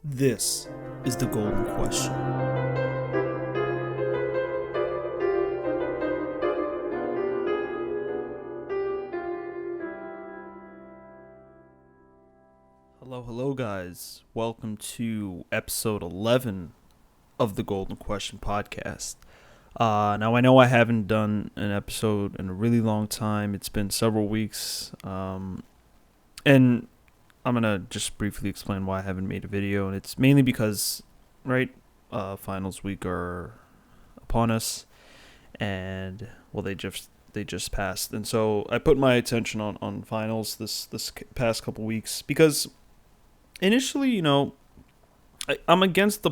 This is the golden question. Hello, guys. Welcome to episode 11 of the Golden Question podcast. Now, I know I haven't done an episode in a really long time. It's been several weeks. And I'm going to just briefly explain why I haven't made a video. And it's mainly because, finals week are upon us. And, well, they just passed. And so I put my attention on finals this past couple weeks because initially, I'm against the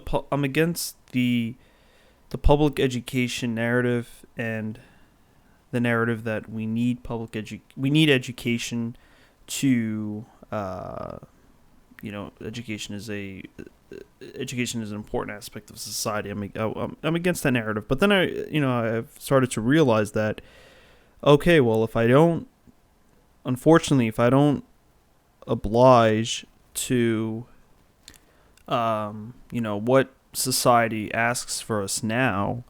public education narrative and the narrative that we need education to education is an important aspect of society. I'm against that narrative, but then I've started to realize that okay, well, if I don't oblige to what society asks for us now,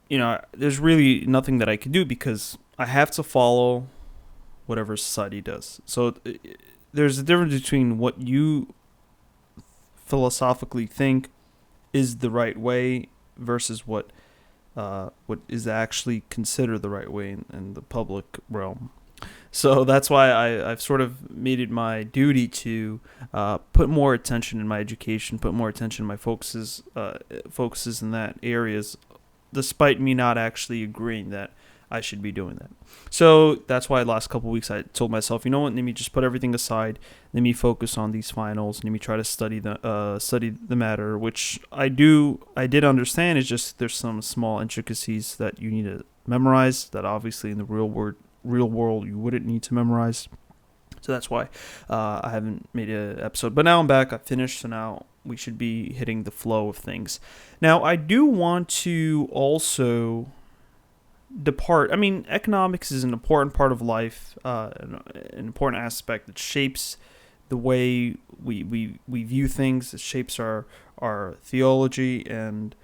there's really nothing that I can do because I have to follow whatever society does. So there's a difference between what you philosophically think is the right way versus what is actually considered the right way in the public realm. So that's why I've sort of made it my duty to put more attention in my education, put more attention in my focuses in that areas, despite me not actually agreeing that I should be doing that. So that's why the last couple of weeks I told myself, you know what, let me just put everything aside, let me focus on these finals, let me try to study the matter, which I did understand. It's just there's some small intricacies that you need to memorize that obviously in the real world you wouldn't need to memorize. So that's why I haven't made an episode. But now I'm back. I finished. So now we should be hitting the flow of things. Now I do want to also depart. I mean, economics is an important part of life, an important aspect that shapes the way we view things. It shapes our theology, and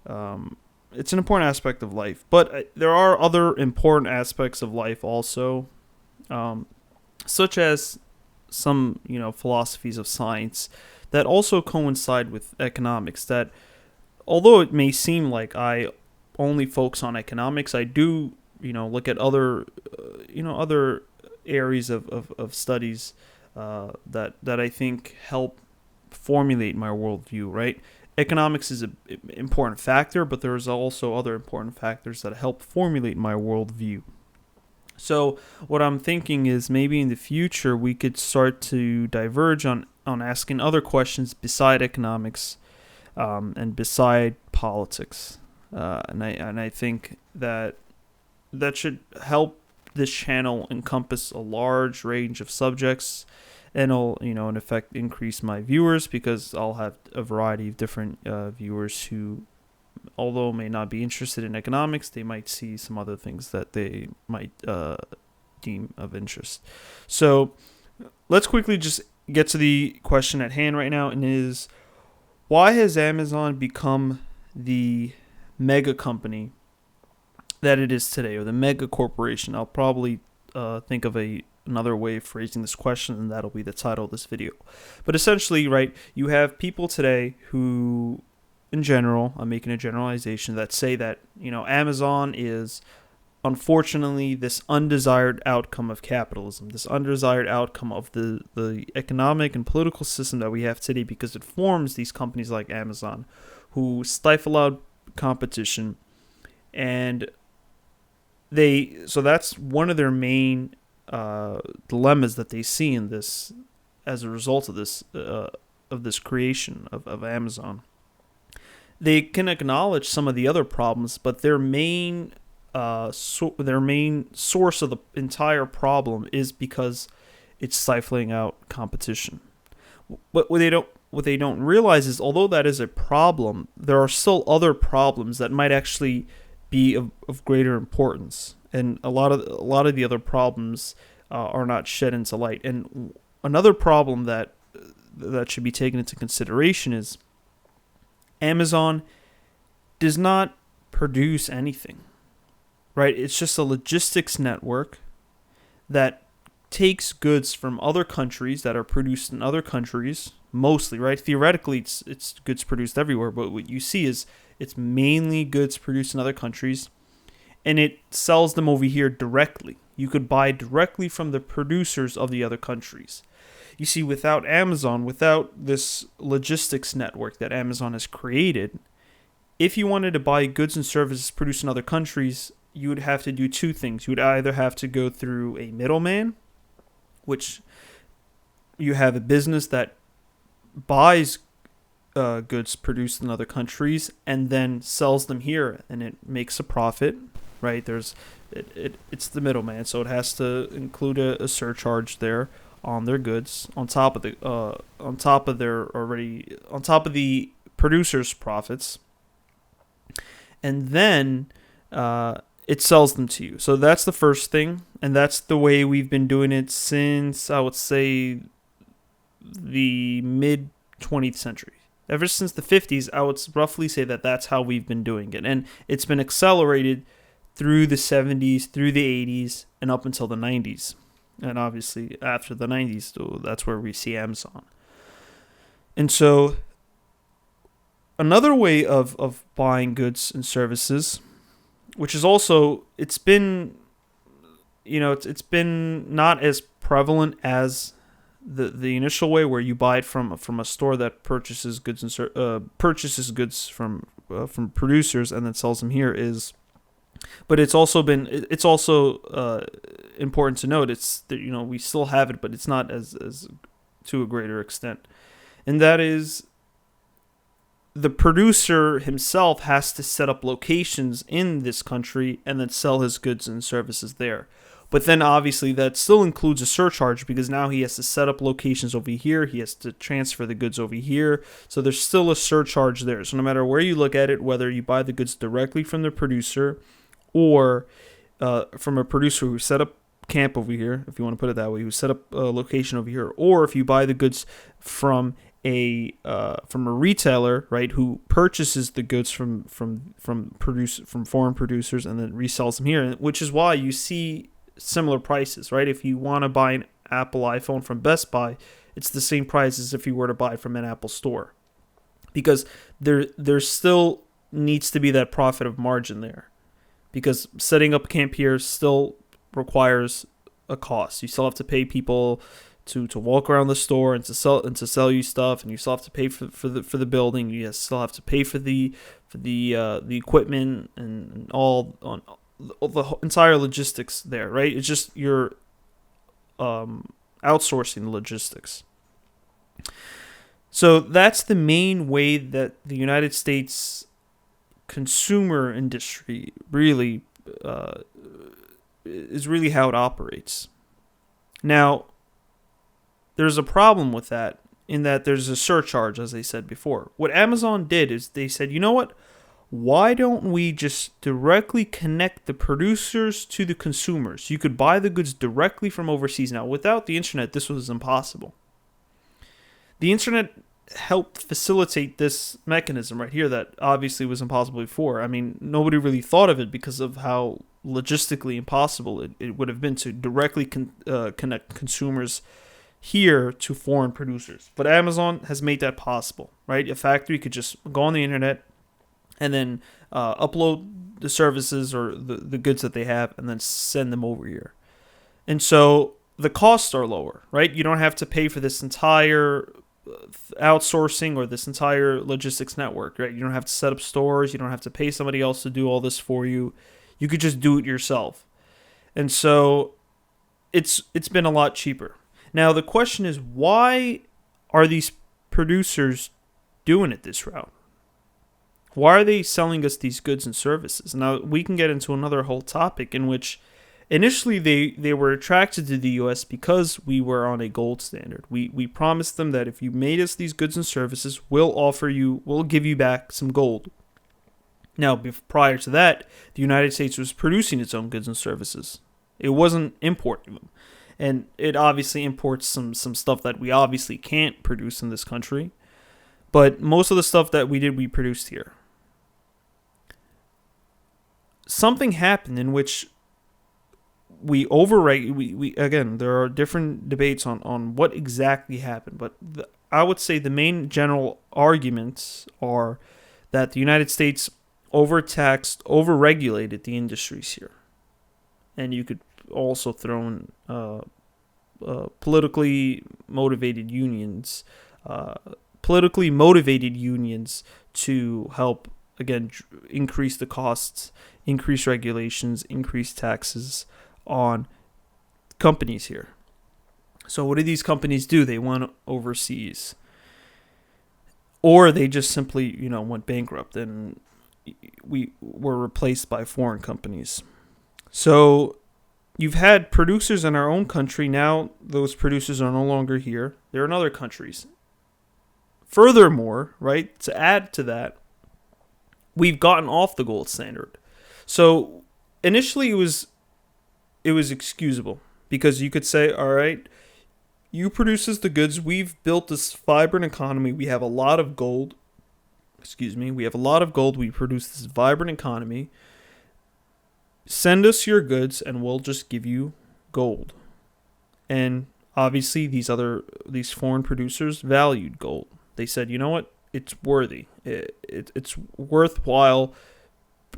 it's an important aspect of life. But there are other important aspects of life also, such as some philosophies of science that also coincide with economics. That although it may seem like I only focus on economics, I do look at other other areas of studies that I think help formulate my worldview. Right, economics is an important factor, but there's also other important factors that help formulate my worldview. So what I'm thinking is maybe in the future we could start to diverge on asking other questions beside economics and beside politics. And I think that should help this channel encompass a large range of subjects, and it'll in effect increase my viewers because I'll have a variety of different viewers who, although may not be interested in economics, they might see some other things that they might deem of interest. So let's quickly just get to the question at hand right now, and it is, why has Amazon become the mega company that it is today, or the mega corporation? I'll probably think of another way of phrasing this question, and that'll be the title of this video. But essentially, right, you have people today who, in general, I'm making a generalization, that say that Amazon is unfortunately this undesired outcome of capitalism, this undesired outcome of the economic and political system that we have today, because it forms these companies like Amazon who stifle out competition, and so that's one of their main dilemmas that they see in this as a result of this creation of Amazon. They can acknowledge some of the other problems, but their main source of the entire problem is because it's stifling out competition. What they don't realize is, although that is a problem, there are still other problems that might actually be of greater importance, and a lot of the other problems are not shed into light. And another problem that that should be taken into consideration is Amazon does not produce anything, right? It's just a logistics network that takes goods from other countries that are produced in other countries, mostly, right? Theoretically, it's goods produced everywhere, but what you see is it's mainly goods produced in other countries, and it sells them over here directly. You could buy directly from the producers of the other countries. You see, without Amazon, without this logistics network that Amazon has created, if you wanted to buy goods and services produced in other countries, you would have to do two things. You would either have to go through a middleman, which you have a business that buys goods produced in other countries and then sells them here, and it makes a profit, right? It's the middleman, so it has to include a surcharge there on their goods on top of the producer's profits, and then it sells them to you. So that's the first thing, and that's the way we've been doing it since, I would say, the mid 20th century. Ever since the 50s, I would roughly say that that's how we've been doing it, and it's been accelerated through the 70s, through the 80s, and up until the 90s. And obviously, after the 90s, that's where we see Amazon. And so, another way of buying goods and services, which is also, it's been not as prevalent as the initial way, where you buy it from a store that purchases goods from producers and then sells them here, is. But it's also important to note, it's that, we still have it, but it's not as to a greater extent, and that is the producer himself has to set up locations in this country and then sell his goods and services there. But then obviously that still includes a surcharge, because now he has to set up locations over here, he has to transfer the goods over here, so there's still a surcharge there. So no matter where you look at it, whether you buy the goods directly from the producer or from a producer who set up camp over here, if you want to put it that way, who set up a location over here, or if you buy the goods from a retailer, right, who purchases the goods from foreign producers and then resells them here, which is why you see similar prices, right? If you want to buy an Apple iPhone from Best Buy, it's the same price as if you were to buy from an Apple store, because there still needs to be that profit of margin there. Because setting up camp here still requires a cost. You still have to pay people to walk around the store and to sell you stuff, and you still have to pay for the building. You still have to pay for the equipment and all the entire logistics there, right? It's just you're outsourcing the logistics. So that's the main way that the United States consumer industry really is really how it operates. Now, there's a problem with that, in that there's a surcharge, as I said before. What Amazon did is they said, you know what? Why don't we just directly connect the producers to the consumers? You could buy the goods directly from overseas. Now, without the internet, this was impossible. The internet helped facilitate this mechanism right here that obviously was impossible before. I mean, nobody really thought of it because of how logistically impossible it would have been to directly connect consumers here to foreign producers. But Amazon has made that possible, right? A factory could just go on the internet and then upload the services or the goods that they have and then send them over here. And so the costs are lower, right? You don't have to pay for this entire outsourcing or this entire logistics network, right? You don't have to set up stores. You don't have to pay somebody else to do all this for you. You could just do it yourself. And so it's been a lot cheaper. Now, the question is, why are these producers doing it this route? Why are they selling us these goods and services? Now, we can get into another whole topic in which initially they were attracted to the U.S. because we were on a gold standard. We promised them that if you made us these goods and services, we'll give you back some gold. Now, prior to that, the United States was producing its own goods and services. It wasn't importing them. And it obviously imports some stuff that we obviously can't produce in this country. But most of the stuff that we produced here. Something happened in which we we again, there are different debates on what exactly happened, but I would say the main general arguments are that the United States overtaxed, overregulated the industries here. And you could also throw in politically motivated unions, to help, again, increase the costs, increase regulations, increase taxes on companies here. So what do these companies do? They went overseas, or they just simply, went bankrupt and we were replaced by foreign companies. So you've had producers in our own country. Now those producers are no longer here. They're in other countries. Furthermore, right, to add to that, we've gotten off the gold standard. So initially it was excusable because you could say, all right, you produce us the goods. We've built this vibrant economy. We have a lot of gold. We have a lot of gold. We produce this vibrant economy. Send us your goods and we'll just give you gold. And obviously these foreign producers valued gold. They said, you know what? It's worthy. It's worthwhile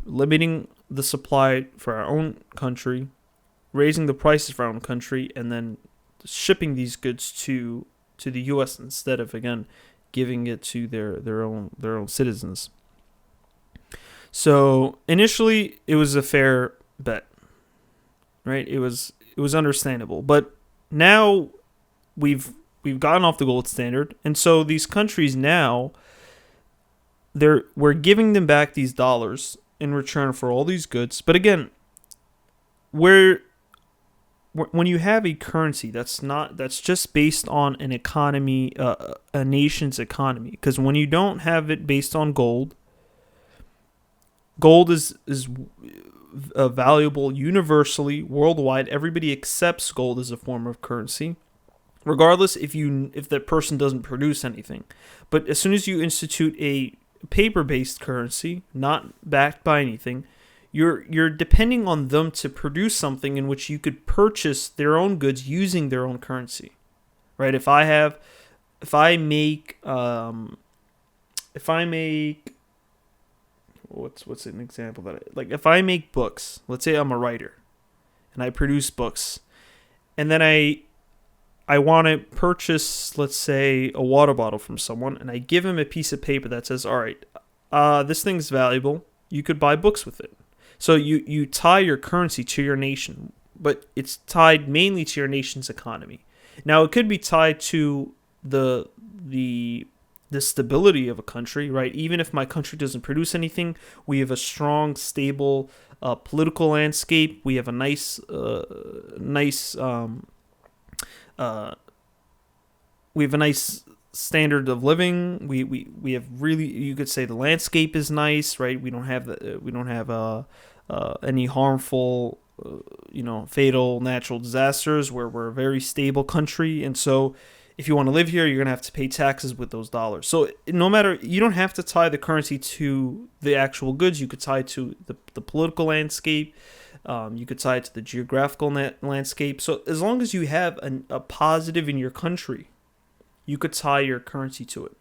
limiting the supply for our own country, raising the prices for our own country, and then shipping these goods to the U.S. instead of, again, giving it to their own citizens. So initially, it was a fair bet, right? It was understandable, but now we've gotten off the gold standard, and so these countries now we're giving them back these dollars in return for all these goods. But again, when you have a currency that's just based on an economy, a nation's economy, because when you don't have it based on gold is valuable universally, worldwide. Everybody accepts gold as a form of currency, regardless if that person doesn't produce anything. But as soon as you institute a paper-based currency, not backed by anything, you're depending on them to produce something in which you could purchase their own goods using their own currency, right? If I make what's an example if I make books, let's say I'm a writer and I produce books, and then I want to purchase, let's say, a water bottle from someone, and I give him a piece of paper that says, all right, this thing's valuable. You could buy books with it. So you tie your currency to your nation, but it's tied mainly to your nation's economy. Now, it could be tied to the stability of a country, right? Even if my country doesn't produce anything, we have a strong, stable political landscape. We have a nice standard of living. We have really, you could say, the landscape is nice, right? We don't have any harmful, fatal natural disasters. We're a very stable country, and so if you want to live here, you're gonna have to pay taxes with those dollars. So no matter, you don't have to tie the currency to the actual goods. You could tie it to the political landscape. You could tie it to the geographical landscape. So as long as you have a positive in your country, you could tie your currency to it.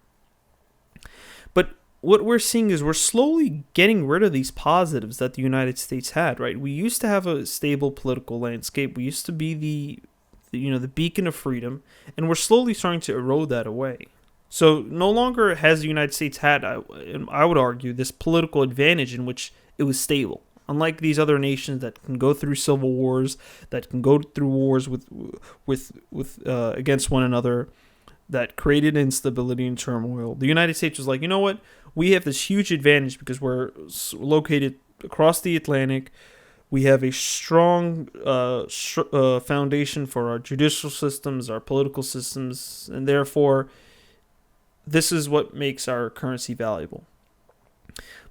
But what we're seeing is we're slowly getting rid of these positives that the United States had, right? We used to have a stable political landscape. We used to be the beacon of freedom, and we're slowly starting to erode that away. So no longer has the United States had, I would argue, this political advantage in which it was stable. Unlike these other nations that can go through civil wars, that can go through wars with against one another, that created instability and turmoil. The United States was like, you know what? We have this huge advantage because we're located across the Atlantic. We have a strong foundation for our judicial systems, our political systems, and therefore, this is what makes our currency valuable.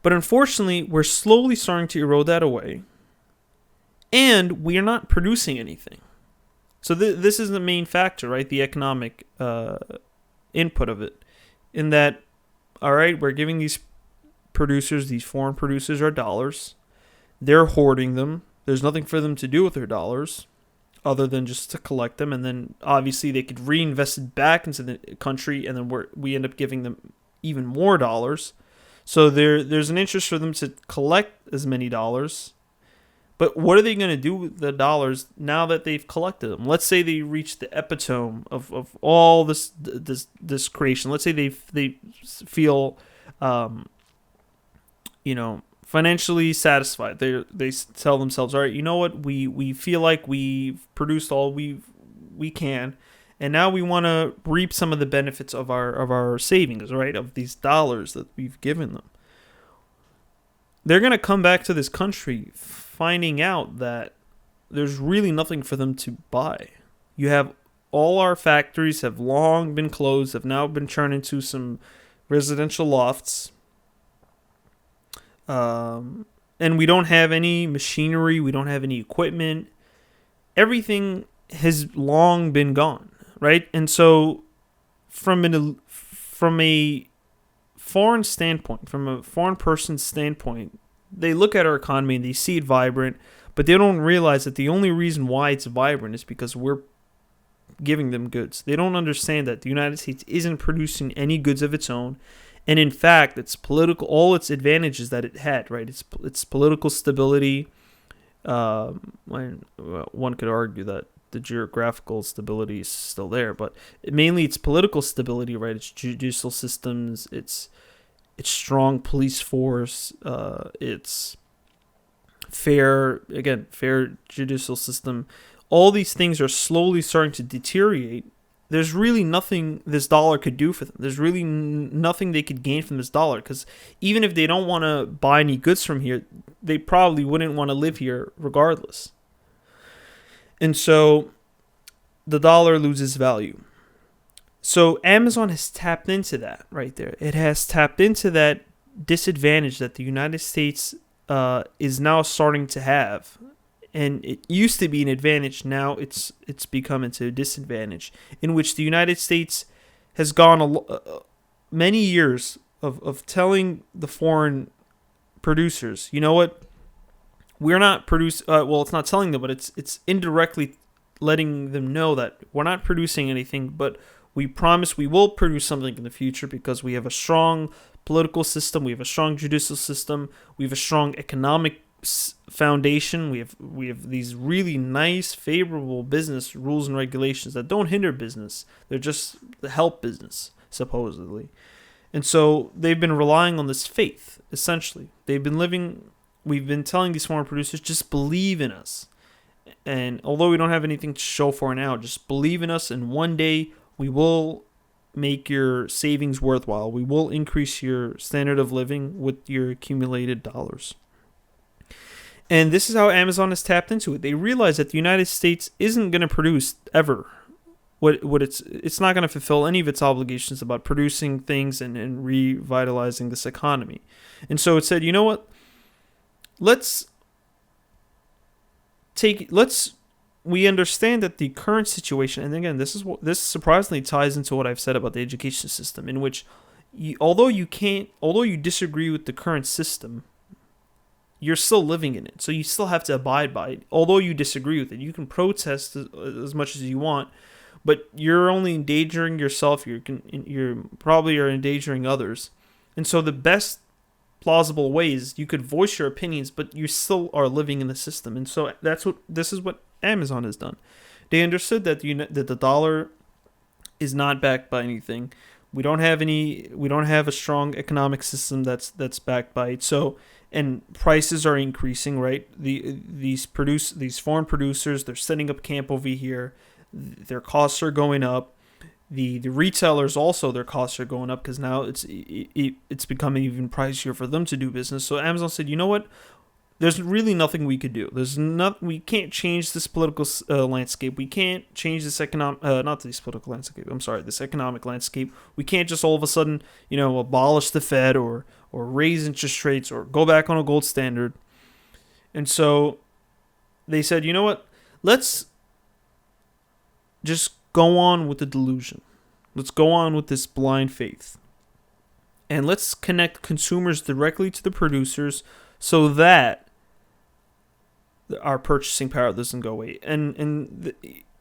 But unfortunately, we're slowly starting to erode that away, and we are not producing anything. So this is the main factor, right? The economic input of it. In that, all right, we're giving these producers, these foreign producers, our dollars. They're hoarding them. There's nothing for them to do with their dollars other than just to collect them. And then obviously they could reinvest it back into the country, and then we end up giving them even more dollars. So there's an interest for them to collect as many dollars. But what are they going to do with the dollars now that they've collected them? Let's say they reach the epitome of all this creation. Let's say they feel, financially satisfied. They tell themselves, all right, you know what? We feel like we've produced all we can, and now we want to reap some of the benefits of our savings, right? Of these dollars that we've given them. They're going to come back to this country finding out that there's really nothing for them to buy. You have all our factories have long been closed, have now been turned into some residential lofts. And we don't have any machinery, we don't have any equipment. Everything has long been gone, right? And so from a foreign standpoint, from a foreign person's standpoint, they look at our economy and they see it vibrant, but they don't realize that the only reason why it's vibrant is because we're giving them goods. They don't understand that the United States isn't producing any goods of its own, and in fact, its political, all its advantages that it had, right? Its political stability. One could argue that the geographical stability is still there, but mainly its political stability, right? Its judicial systems, its strong police force, its fair judicial system. All these things are slowly starting to deteriorate. There's really nothing this dollar could do for them. There's really nothing they could gain from this dollar, because even if they don't want to buy any goods from here, they probably wouldn't want to live here regardless. And so the dollar loses value. So Amazon has tapped into that right there. It has tapped into that disadvantage that the United States is now starting to have. And it used to be an advantage. Now it's become into a disadvantage, in which the United States has gone many years of telling the foreign producers, you know what, we're not it's not telling them, but it's indirectly letting them know that we're not producing anything, but we promise we will produce something in the future because we have a strong political system, we have a strong judicial system, we have a strong economic foundation, we have these really nice, favorable business rules and regulations that don't hinder business. They're just the help business, supposedly. And so they've been relying on this faith, essentially. We've been telling these foreign producers, just believe in us. And although we don't have anything to show for now, just believe in us, and one day we will make your savings worthwhile. We will increase your standard of living with your accumulated dollars. And this is how Amazon has tapped into it. They realize that the United States isn't going to produce ever what it's not going to fulfill any of its obligations about producing things and revitalizing this economy. And so it said, you know what? We understand that the current situation, and again, this surprisingly ties into what I've said about the education system, in which although you disagree with the current system, you're still living in it, so you still have to abide by it. Although you disagree with it, you can protest as much as you want, but you're only endangering yourself. You're probably endangering others, and so the best plausible ways you could voice your opinions, but you still are living in the system. And so this is what Amazon has done. They understood that the dollar is not backed by anything. We don't have a strong economic system that's backed by it. So, and prices are increasing, right? These foreign producers, they're setting up camp over here. Their costs are going up. The retailers also, their costs are going up because now it's becoming even pricier for them to do business. So Amazon said, you know what? There's really nothing we could do. We can't change this political landscape. We can't change this this economic landscape. We can't just all of a sudden, abolish the Fed or raise interest rates or go back on a gold standard. And so they said, you know what? Let's just go on with the delusion. Let's go on with this blind faith. And let's connect consumers directly to the producers so that our purchasing power doesn't go away.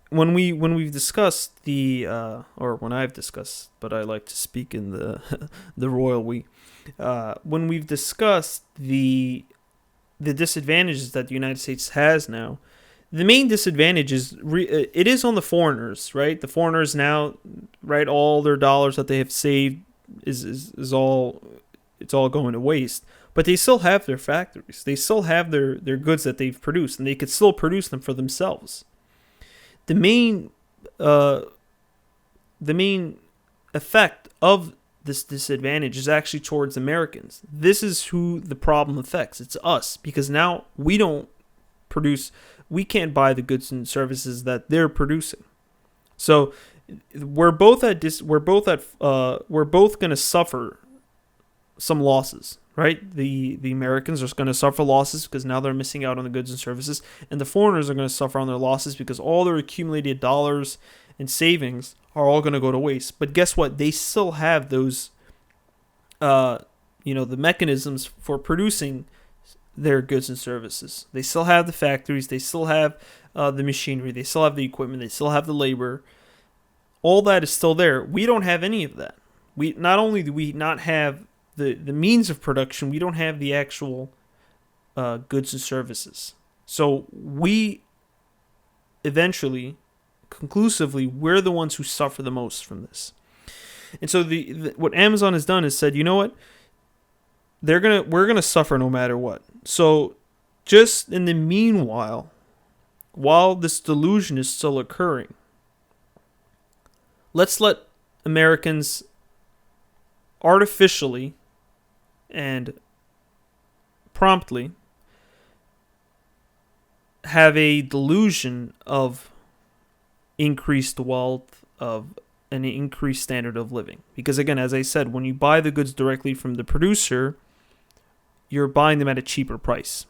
When we've discussed or when I've discussed, but I like to speak in the the royal we, when we've discussed the disadvantages that the United States has now, the main disadvantage is it is on the foreigners, right? The foreigners now, right, all their dollars that they have saved is all going to waste. But they still have their factories. They still have their goods that they've produced, and they could still produce them for themselves. The main effect of this disadvantage is actually towards Americans. This is who the problem affects. It's us, because now we don't produce. We can't buy the goods and services that they're producing. So we're both going to suffer some losses. Right, the Americans are going to suffer losses because now they're missing out on the goods and services, and the foreigners are going to suffer on their losses because all their accumulated dollars and savings are all going to go to waste. But guess what? They still have those, the mechanisms for producing their goods and services. They still have the factories. They still have the machinery. They still have the equipment. They still have the labor. All that is still there. We don't have any of that. We not only do we not have the means of production, we don't have the actual goods and services. So we eventually, conclusively, we're the ones who suffer the most from this. And so what Amazon has done is said, you know what? We're gonna suffer no matter what. So just in the meanwhile, while this delusion is still occurring, let's let Americans artificially and promptly have a delusion of increased wealth, of an increased standard of living. Because again, as I said, when you buy the goods directly from the producer, you're buying them at a cheaper price.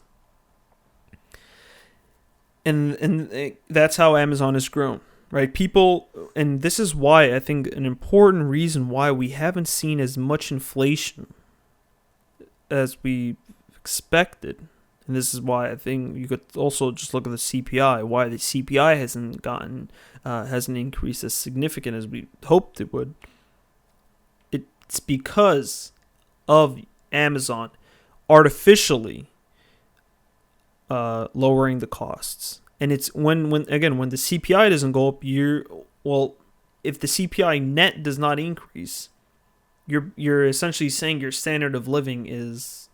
And that's how Amazon has grown, right? People, and this is why I think an important reason why we haven't seen as much inflation as we expected, and this is why I think you could also just look at the CPI, why the CPI hasn't increased as significant as we hoped it would. It's because of Amazon artificially lowering the costs. And it's when the CPI doesn't go up, if the CPI net does not increase, you're essentially saying your standard of living is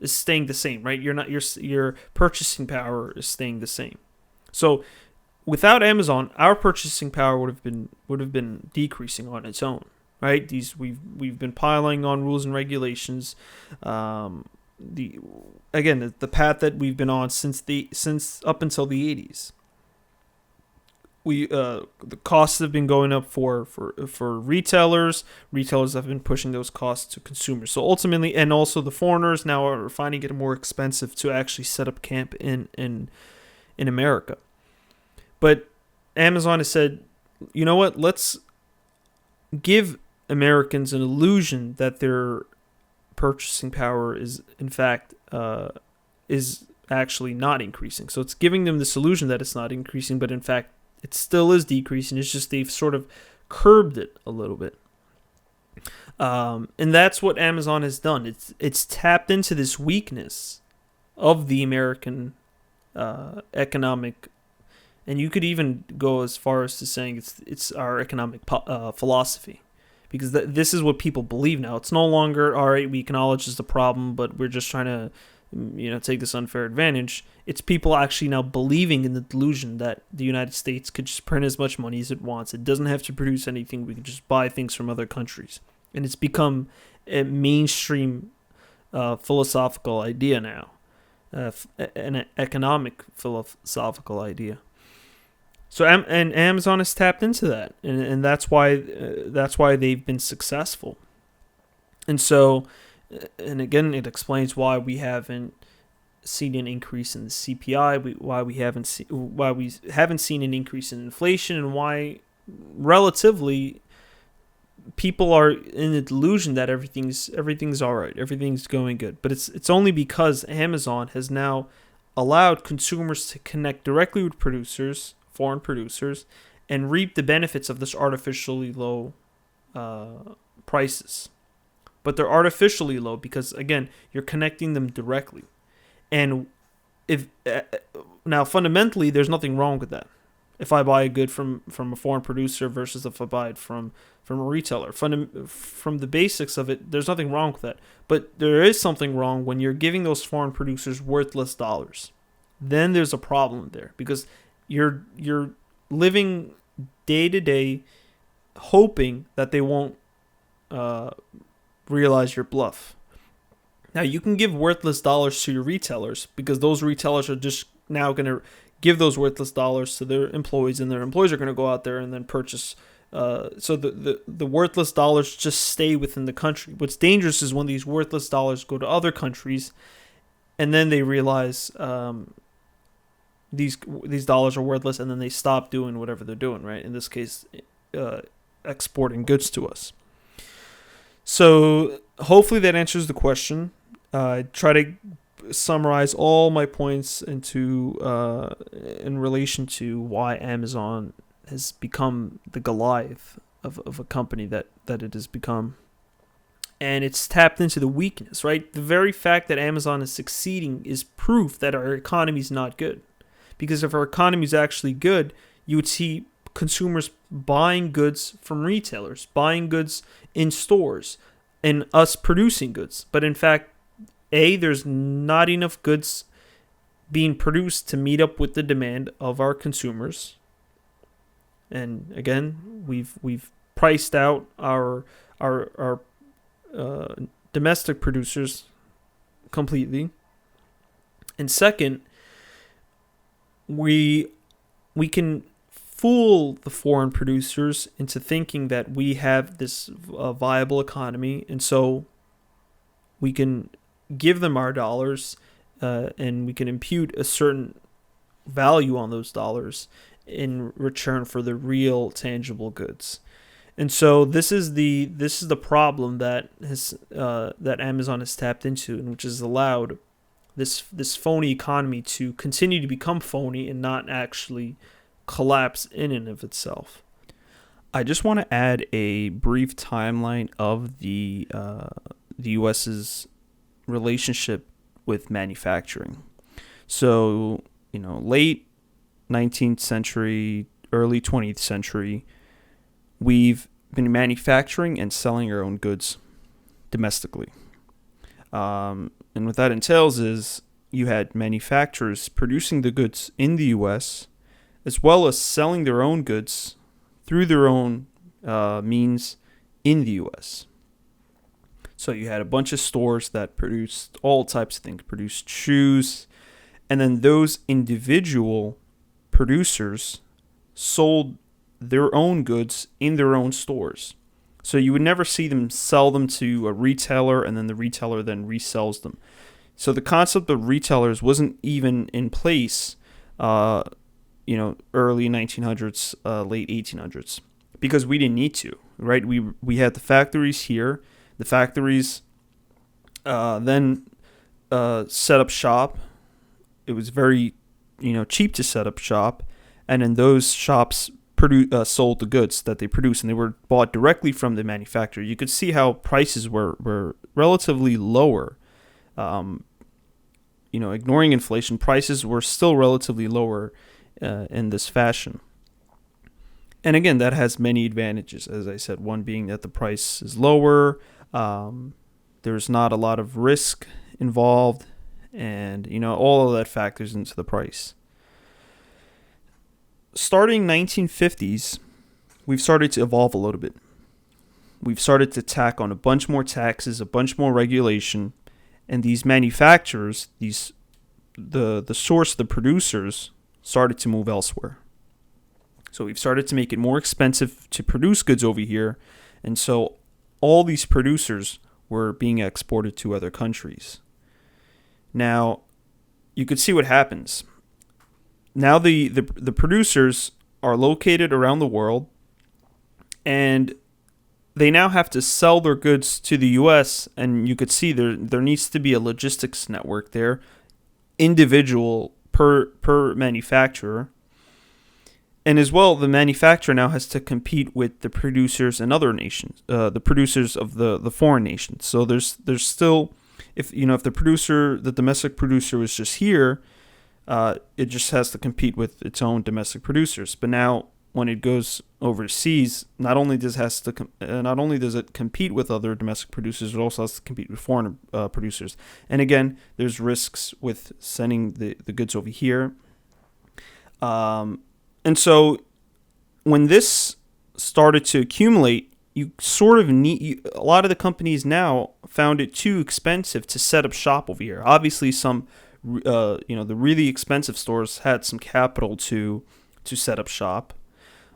staying the same, right? Your purchasing power is staying the same. So without Amazon, our purchasing power would have been decreasing on its own, right? We've been piling on rules and regulations. The path that we've been on since up until the 80s. The costs have been going up for retailers. Retailers have been pushing those costs to consumers. So ultimately, and also the foreigners now are finding it more expensive to actually set up camp in America. But Amazon has said, you know what? Let's give Americans an illusion that their purchasing power is in fact is actually not increasing. So it's giving them this illusion that it's not increasing, but in fact it still is decreasing. It's just they've sort of curbed it a little bit. And that's what Amazon has done. It's tapped into this weakness of the American economic, and you could even go as far as to saying it's our economic philosophy. Because this is what people believe now. It's no longer, all right, we acknowledge there's the problem, but we're just trying to, take this unfair advantage. It's people actually now believing in the delusion that the United States could just print as much money as it wants. It doesn't have to produce anything. We can just buy things from other countries. And it's become a mainstream philosophical idea now, an economic philosophical idea. So and Amazon has tapped into that, and that's why they've been successful. And so, and again, it explains why we haven't seen an increase in the CPI, why we haven't seen an increase in inflation, and why relatively people are in the delusion that everything's all right, everything's going good. But it's only because Amazon has now allowed consumers to connect directly with producers, foreign producers, and reap the benefits of this artificially low prices. But they're artificially low because, again, you're connecting them directly. And if now fundamentally, there's nothing wrong with that. If I buy a good from a foreign producer versus if I buy it from a retailer, from the basics of it, there's nothing wrong with that. But there is something wrong when you're giving those foreign producers worthless dollars. Then there's a problem there because you're living day to day, hoping that they won't realize your bluff. Now, you can give worthless dollars to your retailers because those retailers are just now going to give those worthless dollars to their employees, and their employees are going to go out there and then purchase. So the worthless dollars just stay within the country. What's dangerous is when these worthless dollars go to other countries, and then they realize these dollars are worthless, and then they stop doing whatever they're doing. Right? In this case, exporting goods to us. So hopefully that answers the question. Try to summarize all my points into in relation to why Amazon has become the Goliath of a company that it has become. And it's tapped into the weakness, right? The very fact that Amazon is succeeding is proof that our economy is not good. Because if our economy is actually good, you would see consumers buying goods from retailers, buying goods in stores, and us producing goods. But in fact, there's not enough goods being produced to meet up with the demand of our consumers. And again, we've priced out our domestic producers completely. And second, we can fool the foreign producers into thinking that we have this viable economy, and so we can give them our dollars and we can impute a certain value on those dollars in return for the real tangible goods. And so this is the problem that Amazon has tapped into, and which has allowed this phony economy to continue to become phony and not actually collapse in and of itself. I just want to add a brief timeline of the U.S.'s relationship with manufacturing. So, late 19th century, early 20th century, we've been manufacturing and selling our own goods domestically. And what that entails is you had manufacturers producing the goods in the U.S., as well as selling their own goods through their own means in the U.S. So you had a bunch of stores that produced all types of things, produced shoes, and then those individual producers sold their own goods in their own stores. So you would never see them sell them to a retailer and then the retailer then resells them. So the concept of retailers wasn't even in place, early 1900s, late 1800s, because we didn't need to, right? We had the factories here. The factories then set up shop. It was very, cheap to set up shop, and then those shops sold the goods that they produced, and they were bought directly from the manufacturer. You could see how prices were relatively lower. Ignoring inflation, prices were still relatively lower in this fashion. And again, that has many advantages, as I said, one being that the price is lower, there's not a lot of risk involved, and all of that factors into the price. Starting 1950s, we've started to evolve a little bit. We've started to tack on a bunch more taxes, a bunch more regulation, and these manufacturers, the source, the producers, started to move elsewhere. So we've started to make it more expensive to produce goods over here, and so all these producers were being exported to other countries. Now, you could see what happens. Now the producers are located around the world, and they now have to sell their goods to the U.S., and you could see there needs to be a logistics network there, individual per manufacturer. And as well, the manufacturer now has to compete with the producers in other nations, the producers of the foreign nations. So there's still, if the domestic producer was just here, it just has to compete with its own domestic producers. But now, when it goes overseas, not only does it compete with other domestic producers, it also has to compete with foreign producers. And again, there's risks with sending the goods over here. And so when this started to accumulate, you sort of a lot of the companies now found it too expensive to set up shop over here. Obviously, some the really expensive stores had some capital to set up shop.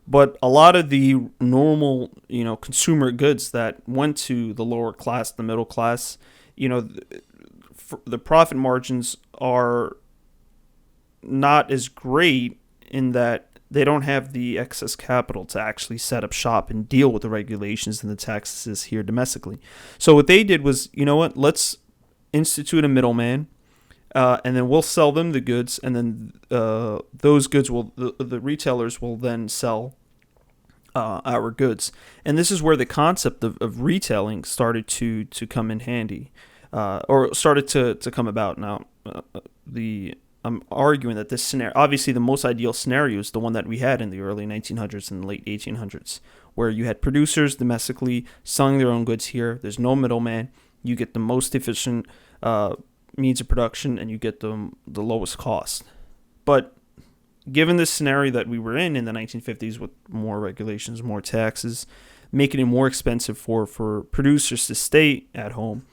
But a lot of the normal, consumer goods that went to the lower class, the middle class, the profit margins are not as great in that they don't have the excess capital to actually set up shop and deal with the regulations and the taxes here domestically. So what they did was, let's institute a middleman, and then we'll sell them the goods, and then those goods the retailers will then sell our goods. And this is where the concept of retailing started to come in handy, or started to come about. Now, I'm arguing that this scenario, obviously the most ideal scenario is the one that we had in the early 1900s and late 1800s, where you had producers domestically selling their own goods here. There's no middleman. You get the most efficient means of production, and you get the lowest cost. But given this scenario that we were in the 1950s, with more regulations, more taxes, making it more expensive for producers to stay at home,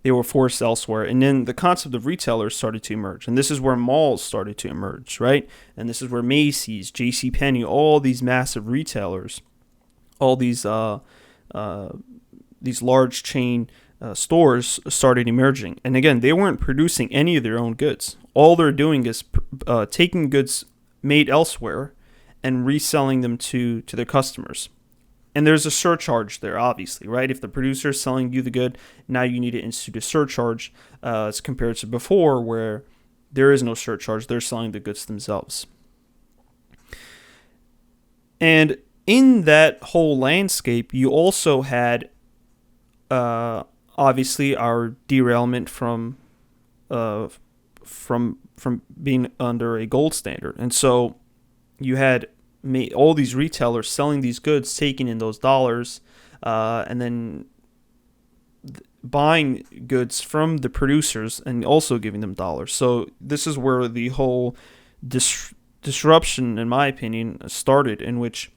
they were forced elsewhere. And then the concept of retailers started to emerge. And this is where malls started to emerge, right? And this is where Macy's, JCPenney, all these massive retailers, all these large chain stores started emerging. And again, they weren't producing any of their own goods. All they're doing is taking goods made elsewhere and reselling them to their customers. And there's a surcharge there, obviously, right? If the producer is selling you the good, now you need to institute a surcharge as compared to before, where there is no surcharge. They're selling the goods themselves. And in that whole landscape, you also had, obviously, our derailment from being under a gold standard. And so you had all these retailers selling these goods, taking in those dollars, and then buying goods from the producers and also giving them dollars. So this is where the whole disruption, in my opinion, started, in which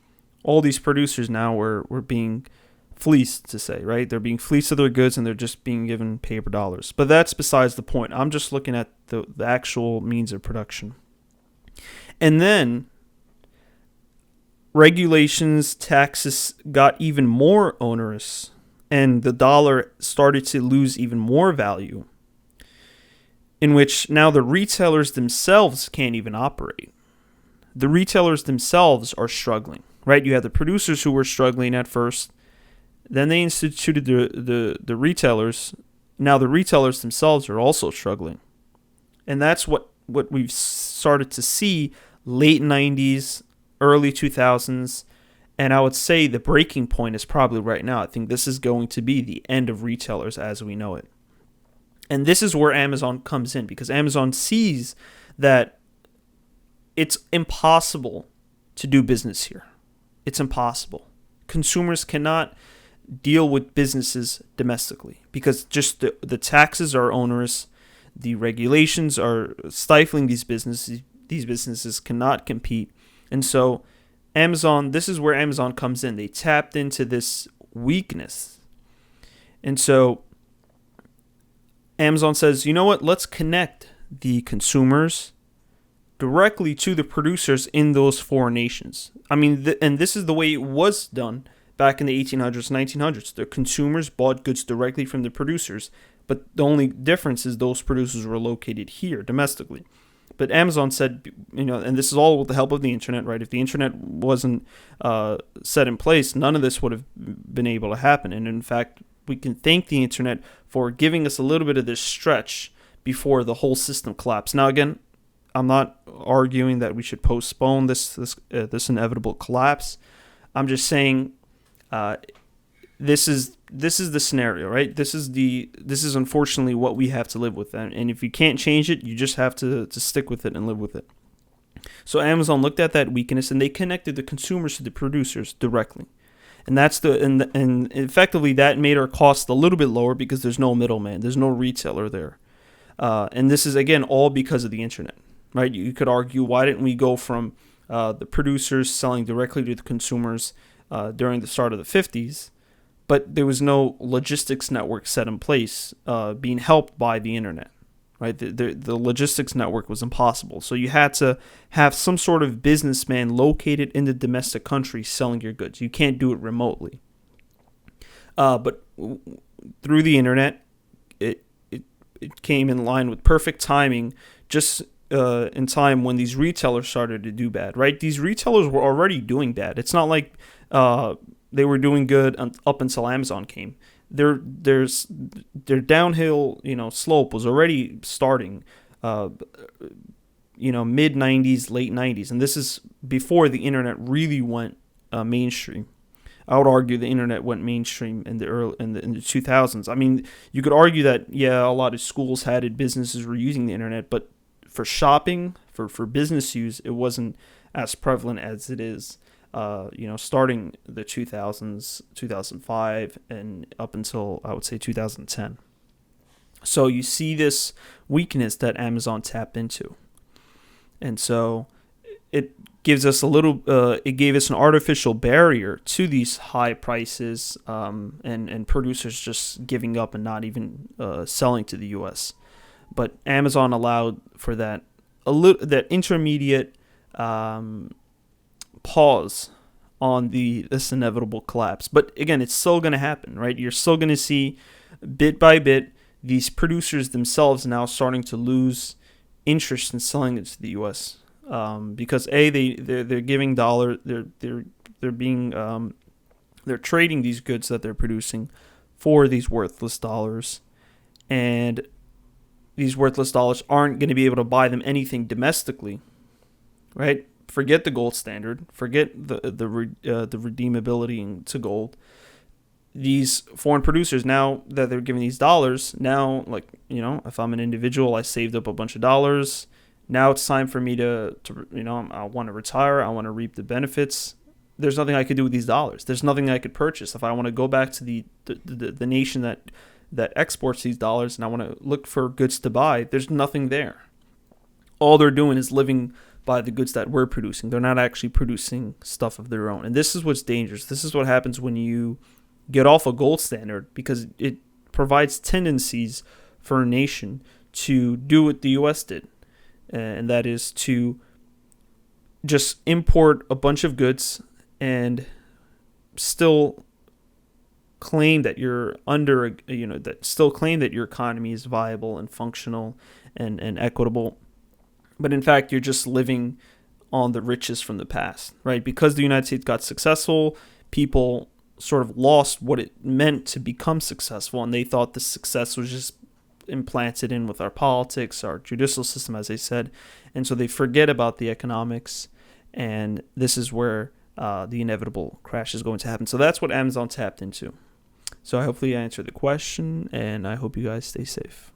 all these producers now were being fleeced, to say, right? They're being fleeced of their goods, and they're just being given paper dollars. But that's besides the point. I'm just looking at the actual means of production. And then regulations, taxes got even more onerous, and the dollar started to lose even more value, in which now the retailers themselves can't even operate. The retailers themselves are struggling, right? You had the producers who were struggling at first. Then they instituted the retailers. Now the retailers themselves are also struggling. And that's what we've started to see late 90s, early 2000s. And I would say the breaking point is probably right now. I think this is going to be the end of retailers as we know it. And this is where Amazon comes in, because Amazon sees that it's impossible to do business here. It's impossible. Consumers cannot deal with businesses domestically because just the taxes are onerous. The regulations are stifling these businesses. These businesses cannot compete. And so this is where Amazon comes in. They tapped into this weakness. And so Amazon says, you know what? Let's connect the consumers directly to the producers in those foreign nations. I mean, and this is the way it was done back in the 1800s, 1900s. The consumers bought goods directly from the producers, but the only difference is those producers were located here domestically. But Amazon said, and this is all with the help of the internet, right? If the internet wasn't set in place, none of this would have been able to happen. And in fact, we can thank the internet for giving us a little bit of this stretch before the whole system collapsed. Now, again, I'm not arguing that we should postpone this inevitable collapse. I'm just saying this is the scenario, right? This is unfortunately what we have to live with, and if you can't change it, you just have to stick with it and live with it. So Amazon looked at that weakness and they connected the consumers to the producers directly, and and effectively that made our cost a little bit lower because there's no middleman, there's no retailer there, and this is again all because of the internet, right? You could argue, why didn't we go from the producers selling directly to the consumers during the start of the 50s? But there was no logistics network set in place being helped by the internet, right? The logistics network was impossible. So you had to have some sort of businessman located in the domestic country selling your goods. You can't do it remotely. But through the internet, it came in line with perfect timing, just in time when these retailers started to do bad, right? These retailers were already doing bad. It's not like they were doing good up until Amazon came. Their downhill, slope was already starting, mid 90s, late 90s, and this is before the internet really went mainstream. I would argue the internet went mainstream in the 2000s. I mean, you could argue that a lot of schools had it, businesses were using the internet, but for shopping, for business use, it wasn't as prevalent as it is. Starting the 2000s, 2005, and up until, I would say, 2010. So you see this weakness that Amazon tapped into. And so it gives us it gave us an artificial barrier to these high prices and producers just giving up and not even selling to the U.S. But Amazon allowed for that intermediate pause on this inevitable collapse. But again, it's still going to happen, right? You're still going to see bit by bit these producers themselves now starting to lose interest in selling it to the U.S. Because they're giving they're trading these goods that they're producing for these worthless dollars, and these worthless dollars aren't going to be able to buy them anything domestically, right? Forget the gold standard. Forget the redeemability to gold. These foreign producers, now that they're giving these dollars, now, if I'm an individual, I saved up a bunch of dollars. Now it's time for me to I want to retire. I want to reap the benefits. There's nothing I could do with these dollars. There's nothing I could purchase. If I want to go back to the nation that exports these dollars and I want to look for goods to buy, there's nothing there. All they're doing is living by the goods that we're producing. They're not actually producing stuff of their own. And this is what's dangerous. This is what happens when you get off a gold standard, because it provides tendencies for a nation to do what the U.S. did. And that is to just import a bunch of goods and still claim that you're still claim that your economy is viable and functional and equitable. But in fact, you're just living on the riches from the past, right? Because the United States got successful, people sort of lost what it meant to become successful, and they thought the success was just implanted in with our politics, our judicial system, as I said, and so they forget about the economics, and this is where the inevitable crash is going to happen. So that's what Amazon tapped into. So hopefully I answered the question, and I hope you guys stay safe.